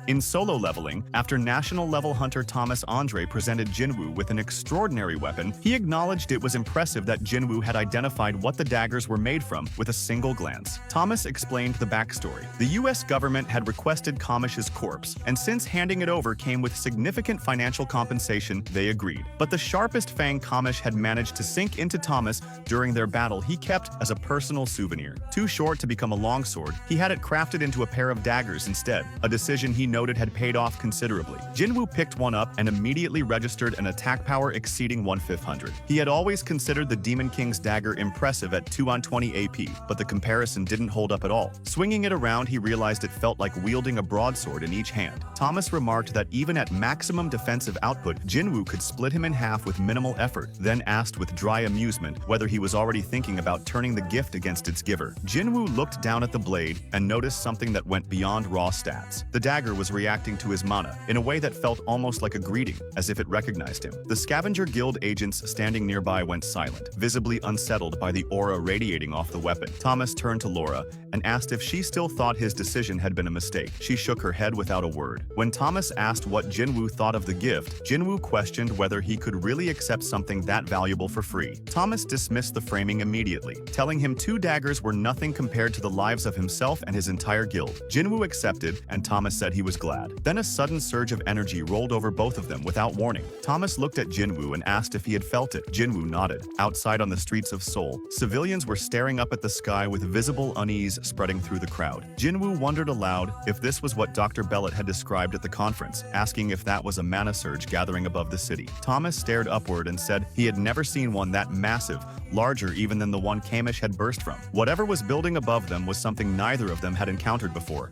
In solo leveling, after national-level hunter Thomas Andrei presented Jin-Woo with an extraordinary weapon, he acknowledged it was impressive that Jin-Woo had identified what the daggers were made from with a single glance. Thomas explained the backstory. The US government had requested KAMISH'S corpse, and since handing it over came with significant financial compensation, they agreed. But the sharpest fang Kamish had managed to sink into Thomas during their battle he kept as a personal souvenir. Too short to become a longsword, he had it crafted into a pair of daggers instead, a decision he noted had paid off considerably. Jin-Woo picked one up and immediately registered an attack power exceeding 1/500. He had always considered the Demon King's dagger impressive at 2/20 AP, but the comparison didn't hold up at all. Swinging it around, he realized it felt like wielding a broadsword in each hand. Thomas remarked that even at maximum defensive output, Jin-Woo could split him in half with minimal effort, then asked with dry amusement whether he was already thinking about turning the gift against its giver. Jin-Woo looked down at the blade and noticed something that went beyond raw stats. The dagger was reacting to his mana in a way that felt almost like a greeting, as if it recognized him. The Scavenger Guild agents standing nearby went silent, visibly unsettled by the aura radiating off the weapon. Thomas turned to Laura and asked if she still thought his decision had been a mistake. She shook her head without a word. When Thomas asked what Jin-Woo thought of the gift, Jin-Woo questioned whether he could really accept something that valuable for free. Thomas dismissed the framing immediately, telling him 2 daggers were nothing compared to the lives of himself and his entire guild. Jin-Woo accepted, and Thomas said he was glad. Then a sudden surge of energy rolled over both of them without warning. Thomas looked at Jin-Woo and asked if he had felt it. Jin-Woo nodded. Outside on the streets of Seoul, civilians were staring up at the sky with visible unease spreading through the crowd. Jin-Woo wondered aloud if this was what Dr. Bellet had described at the conference, asking if that was a mana surge gathering above the city. Thomas stared upward and said he had never seen one that massive, larger even than the one Kamish had burst from. Whatever was building above them was something neither of them had encountered before.